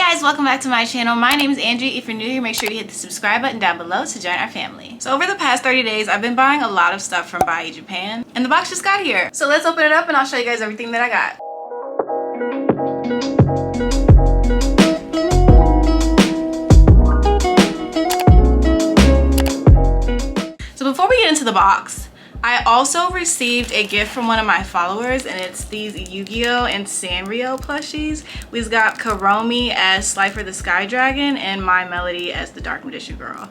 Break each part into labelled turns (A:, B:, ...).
A: guys, welcome back to my channel. My name is Angie. If you're new here, make sure you hit the subscribe button down below to join our family. So over the past 30 days, I've been buying a lot of stuff from Buyee Japan, and the box just got here. So let's open it up and I'll show you guys everything that I got. So before we get into the box, I also received a gift from one of my followers, and it's these Yu-Gi-Oh and SANRIO plushies. We've got Karomi as Slifer the Sky Dragon and My Melody as the Dark Magician Girl.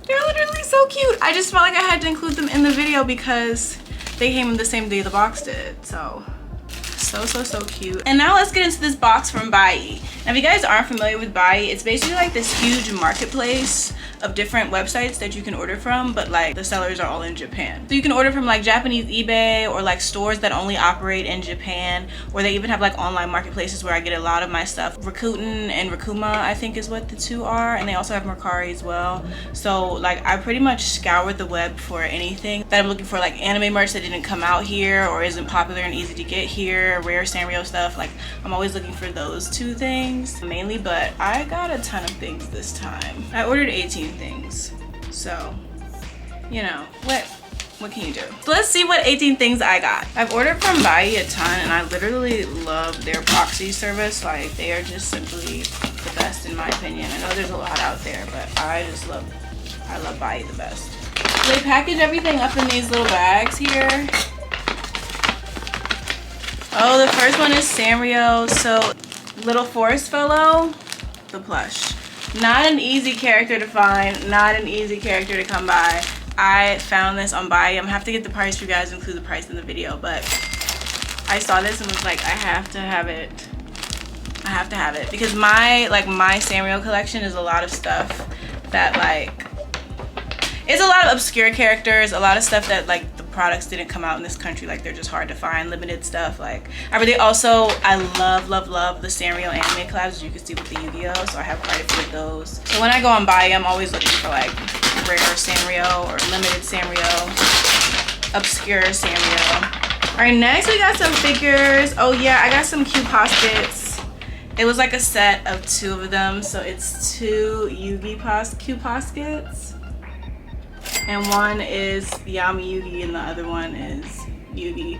A: They're literally so cute. I just felt like I had to include them in the video because they came the same day the box did. So cute. And now let's get into this box from Buyee. Now if you guys aren't familiar with Buyee, it's basically like this huge marketplace of different websites that you can order from, but like the sellers are all in Japan. So you can order from like Japanese eBay or like stores that only operate in Japan, or they even have like online marketplaces where I get a lot of my stuff. Rakuten and rilakkuma, I think is what the two are, and they also have Mercari as well. So like I pretty much scoured the web for anything that I'm looking for, like anime merch that didn't come out here or isn't popular and easy to get here, rare SANRIO stuff. Like I'm always looking for those two things mainly, but I got a ton of things this time. I ordered 18 things, so you know what can you do? So let's see what 18 things I got. I've ordered from Buyee a ton, and I literally love their proxy service. Like they are just simply the best in my opinion. I know there's a lot out there, but I love Buyee the best. So they package everything up in these little bags here. Oh, the first one is SANRIO. So Little Forest Fellow, the plush. Not an easy character to find, not an easy character to come by. I found this on Buyee. I'm gonna have to get the price for you guys, include the price in the video, but I saw this and was like, I have to have it. I have to have it because my SANRIO collection is a lot of stuff that like, it's a lot of obscure characters, a lot of stuff that like the products didn't come out in this country, like they're just hard to find, limited stuff. Like I love the SANRIO anime collabs, as you can see with the Yu-Gi-Oh, so I have quite a few of those. So when I go on Buyee, I'm always looking for like rare SANRIO or limited SANRIO, obscure SANRIO. All right, next we got some figures. Oh yeah, I got some qposkets. It was like a set of 2 of them, so it's 2 qposkets. And one is Yami Yugi and the other one is Yugi.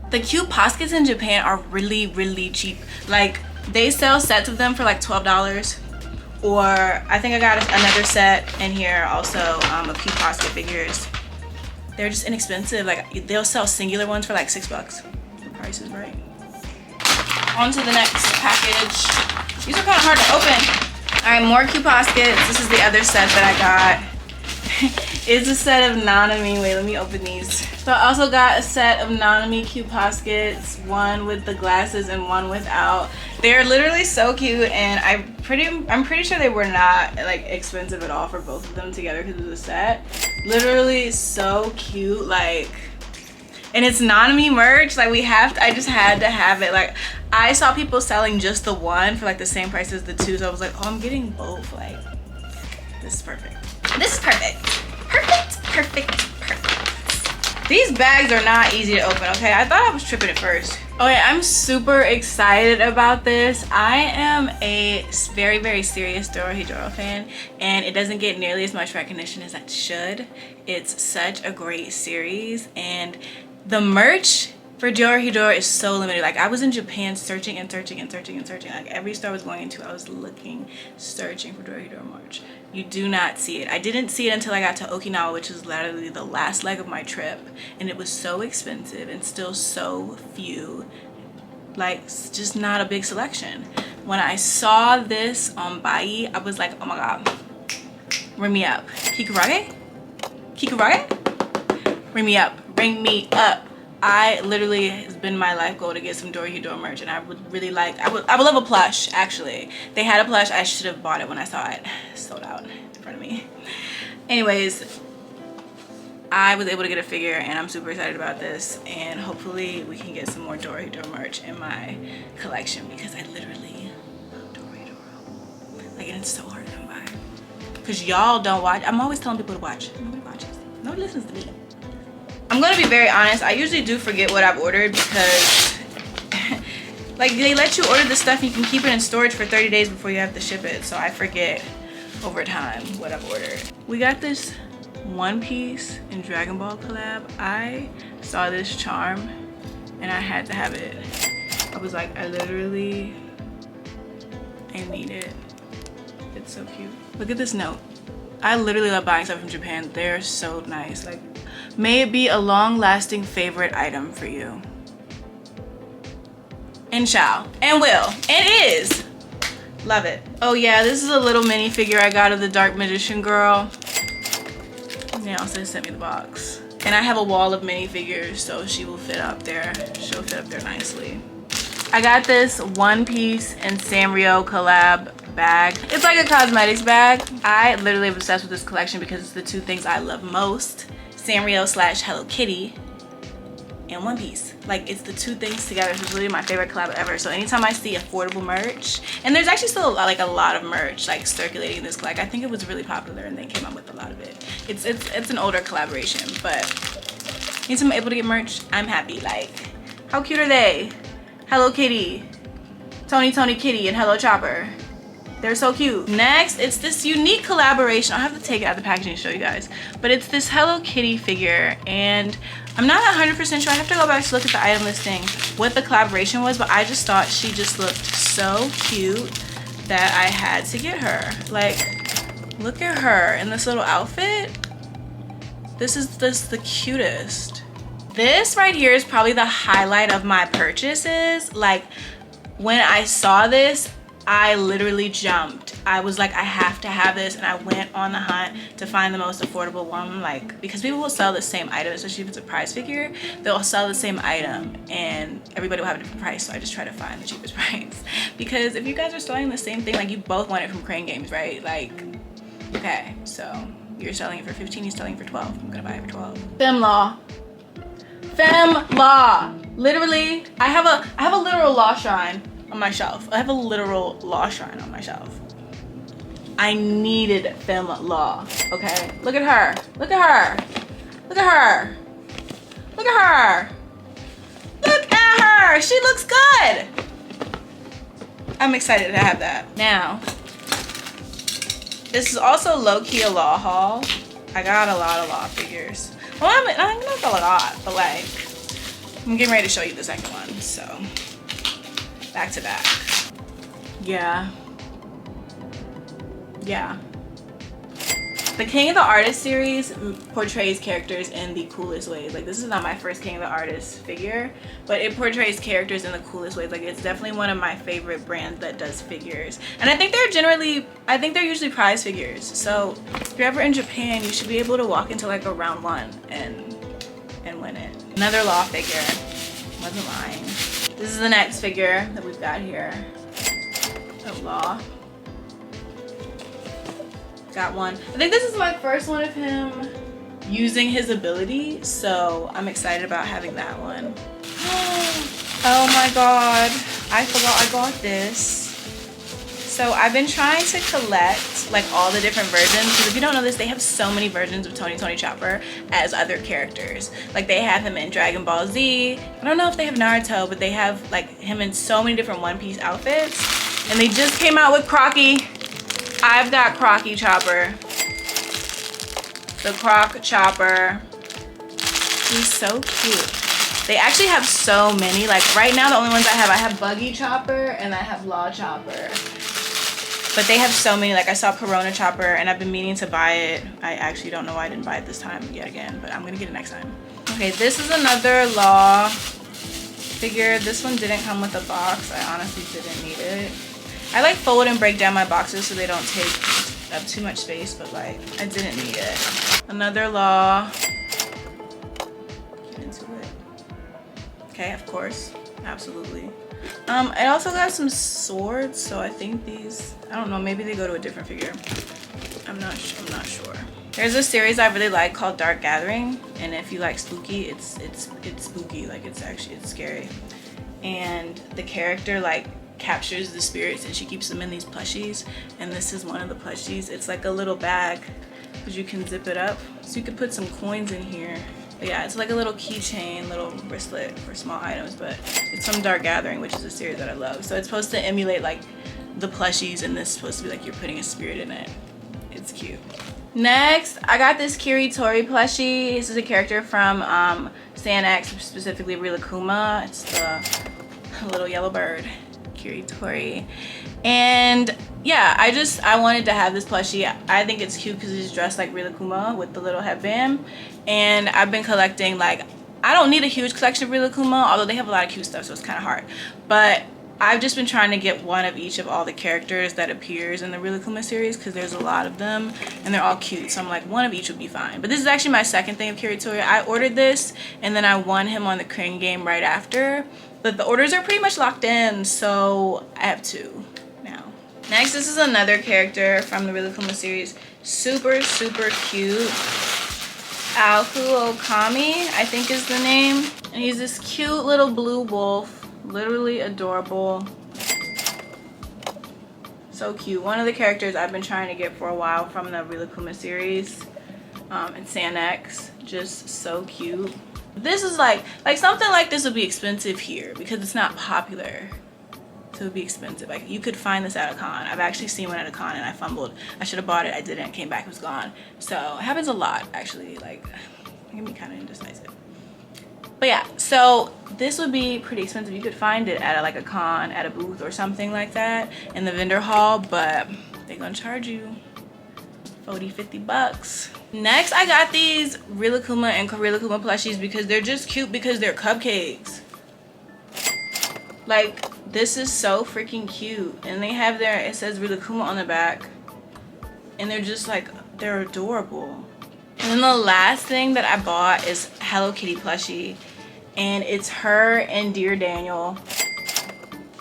A: The qposkets in Japan are really cheap. Like they sell sets of them for like $12. Or I think I got another set in here also of qposket figures. They're just inexpensive. Like they'll sell singular ones for like $6. The price is right. On to the next package. These are kind of hard to open. All right, more qposkets. This is the other set that I got. It's a set of Nanami. Wait, let me open these. So I also got a set of Nanami qposkets, one with the glasses and one without. They're literally so cute, and I'm pretty sure they were not like expensive at all for both of them together because it was a set. Literally so cute, like. And it's Nanami merch. Like I just had to have it. Like I saw people selling just the one for like the same price as the 2, so I was like, oh, I'm getting both. Like this is perfect. This is perfect. Perfect. These bags are not easy to open, okay? I thought I was tripping at first. Okay, I'm super excited about this. I am a very serious Dorohedoro fan, and it doesn't get nearly as much recognition as it should. It's such a great series, and the merch for Dorohedoro is so limited. Like I was in Japan searching. Like every store I was going into, I was searching for Dorohedoro merch. You do not see it. I didn't see it until I got to Okinawa, which is literally the last leg of my trip, and it was so expensive and still so few. Like just not a big selection. When I saw this on Buyee, I was like, oh my god, ring me up. Kikurage? Ring me up. I literally has been my life goal to get some Dorohedoro merch, and I would really like, I would love a plush actually. They had a plush, I should have bought it when I saw it. Sold out in front of me. Anyways, I was able to get a figure, and I'm super excited about this, and hopefully we can get some more Dorohedoro merch in my collection because I literally love Dorohedoro. Like, and it's so hard to come by. Because y'all don't watch. I'm always telling people to watch. Nobody watches. Nobody listens to me. I'm gonna be very honest, I usually do forget what I've ordered because Like, they let you order the stuff and you can keep it in storage for 30 days before you have to ship it. So I forget over time what I've ordered. We got this One Piece and Dragon Ball collab. I saw this charm and I had to have it. I was like, I need it. It's so cute. Look at this note. I literally love buying stuff from Japan. They're so nice. Like, may it be a long-lasting favorite item for you. And shall, and will, and is. Love it. Oh yeah, this is a little mini figure I got of the Dark Magician girl. They also sent me the box. And I have a wall of minifigures, so she will fit up there. She'll fit up there nicely. I got this One Piece and SANRIO collab bag. It's like a cosmetics bag. I literally am obsessed with this collection because it's the two things I love most. SANRIO / Hello Kitty and One Piece. Like, it's the two things together. It's literally my favorite collab ever. So anytime I see affordable merch, and there's actually still a lot of merch like circulating in this collab. I think it was really popular and they came out with a lot of it. It's an older collaboration, but anytime I'm able to get merch, I'm happy. Like, how cute are they? Hello Kitty, Tony Kitty, and Hello Chopper. They're so cute. Next, it's this unique collaboration. I'll have to take it out of the packaging and show you guys. But it's this Hello Kitty figure, and I'm not 100% sure. I have to go back to look at the item listing what the collaboration was, but I just thought she just looked so cute that I had to get her. Like, look at her in this little outfit. This is the cutest. This right here is probably the highlight of my purchases. Like, when I saw this, I literally jumped. I was like, I have to have this, and I went on the hunt to find the most affordable one. Like, because people will sell the same item, especially if it's a prize figure, they'll sell the same item and everybody will have a different price. So I just try to find the cheapest price. Because if you guys are selling the same thing, like, you both want it from Crane Games, right? Like, okay, so you're selling it for 15, he's selling it for 12. I'm gonna buy it for 12. Femlaw. Literally, I have a literal law shrine on my shelf. I have a literal law shrine on my shelf. I needed Femme Law, okay? Look at her. Look at her. Look at her. Look at her. Look at her. She looks good. I'm excited to have that. Now, this is also low-key a law haul. I got a lot of law figures. Well, I don't know a lot, but like, I'm getting ready to show you the second one, so back to back. Yeah. The King of the Artist series portrays characters in the coolest ways. Like, this is not my first King of the Artist figure, but it portrays characters in the coolest ways. Like, it's definitely one of my favorite brands that does figures. And I think they're usually prize figures. So if you're ever in Japan, you should be able to walk into like a round one and win it. Another Law figure. Wasn't lying. This is the next figure that we've got here of Law. Got one. I think this is my first one of him using his ability, so I'm excited about having that one. Oh my god, I forgot I got this. So I've been trying to collect like all the different versions, because if you don't know this, they have so many versions of Tony Chopper as other characters. Like, they have him in Dragon Ball Z. I don't know if they have Naruto, but they have like him in so many different One Piece outfits. And they just came out with Crocky. I've got Crocky Chopper. The Croc Chopper. He's so cute. They actually have so many. Like, right now the only ones I have Buggy Chopper and I have Law Chopper. But they have so many. Like, I saw Corona Chopper and I've been meaning to buy it. I actually don't know why I didn't buy it this time yet again, but I'm gonna get it next time. Okay, this is another Law figure. This one didn't come with a box. I honestly didn't need it. I like fold and break down my boxes so they don't take up too much space, but like, I didn't need it. Another Law. Get into it. Okay, of course, absolutely. I also got some swords, so I think these, I don't know, maybe they go to a different figure. I'm not sure. There's a series I really like called Dark Gathering, and if you like spooky, it's spooky. Like, it's scary. And the character like captures the spirits and she keeps them in these plushies, and this is one of the plushies. It's like a little bag, because you can zip it up, so you could put some coins in here But yeah, it's like a little keychain, little wristlet for small items, but it's from Dark Gathering, which is a series that I love. So it's supposed to emulate like the plushies, and this is supposed to be like you're putting a spirit in it. It's cute. Next, I got this Kiritori plushie. This is a character from SANRIO, specifically Rilakkuma. It's the little yellow bird, Kiritori. And yeah, I wanted to have this plushie. I think it's cute because he's dressed like Rilakkuma with the little headband. And I've been collecting, like, I don't need a huge collection of Rilakkuma, although they have a lot of cute stuff, so it's kind of hard. But I've just been trying to get one of each of all the characters that appears in the Rilakkuma series because there's a lot of them and they're all cute. So I'm like, one of each would be fine. But this is actually my second thing of Kiritori. I ordered this and then I won him on the crane game right after. But the orders are pretty much locked in, so I have two now. Next, this is another character from the Rilakkuma series. Super, super cute. Okami, I think is the name. And he's this cute little blue wolf. Literally adorable. So cute. One of the characters I've been trying to get for a while from the Rilakkuma series. And SANRIO. Just so cute. This is like something like this would be expensive here because it's not popular. So it would be expensive. Like you could find this at a con. I've actually seen one at a con and I fumbled. I should have bought it. I didn't. Came back. It was gone. So it happens a lot actually. Like it can be kind of indecisive. But yeah, so this would be pretty expensive. You could find it at like a con, at a booth or something like that in the vendor hall, but they're gonna charge you 40, 50 bucks. Next, I got these Rilakkuma and Rilakkuma plushies because they're just cute because they're cupcakes. Like, this is so freaking cute. And they have their, it says Rilakkuma on the back. And they're just like, they're adorable. And then the last thing that I bought is Hello Kitty plushie. And it's her and Dear Daniel.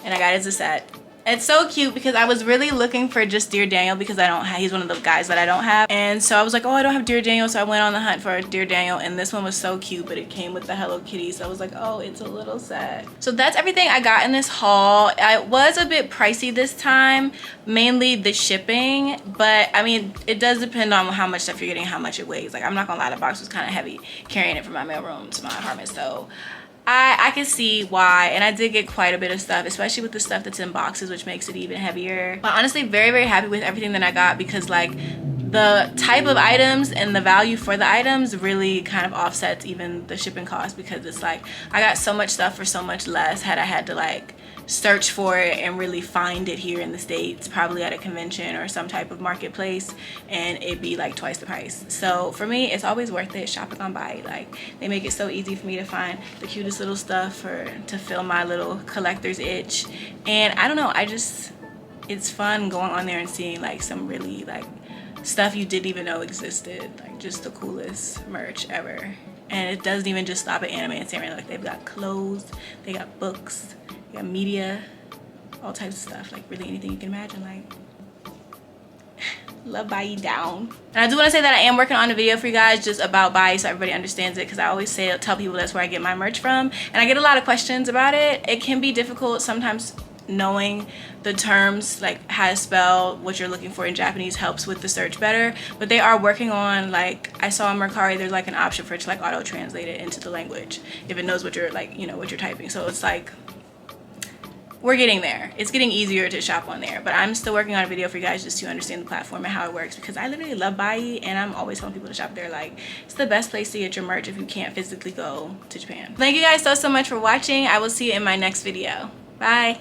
A: And I got it as a set. It's so cute because I was really looking for just Dear Daniel because I don't have, he's one of the guys that I don't have. And so I was like, oh, I don't have Dear Daniel. So I went on the hunt for Dear Daniel. And this one was so cute, but it came with the Hello Kitty. So I was like, oh, it's a little set. So that's everything I got in this haul. It was a bit pricey this time, mainly the shipping. But I mean, it does depend on how much stuff you're getting, how much it weighs. Like, I'm not gonna lie, the box was kind of heavy carrying it from my mailroom to my apartment. So I can see why, and I did get quite a bit of stuff, especially with the stuff that's in boxes, which makes it even heavier. But honestly, very, very happy with everything that I got because like the type of items and the value for the items really kind of offsets even the shipping cost because it's like I got so much stuff for so much less had I had to like search for it and really find it here in the States, probably at a convention or some type of marketplace, and it'd be like twice the price. So for me, it's always worth it shopping on Buyee. Like, they make it so easy for me to find the cutest little stuff to fill my little collector's itch. And I don't know, it's fun going on there and seeing like some really like stuff you didn't even know existed, like just the coolest merch ever. And it doesn't even just stop at anime and SANRIO. Like, they've got clothes, they got books, they got media, all types of stuff, like really anything you can imagine. Like, love Buyee down. And I do want to say that I am working on a video for you guys just about Buyee so everybody understands it, because I always tell people that's where I get my merch from, and I get a lot of questions about it. It can be difficult sometimes knowing the terms, like how to spell what you're looking for in Japanese helps with the search better, but they are working on, like, I saw on Mercari there's like an option for it to like auto translate it into the language if it knows what you're like, you know, what you're typing. So it's like, we're getting there. It's getting easier to shop on there, but I'm still working on a video for you guys just to understand the platform and how it works, because I literally love Buyee and I'm always telling people to shop there. Like, it's the best place to get your merch if you can't physically go to Japan. Thank you guys so much for watching. I will see you in my next video. Bye.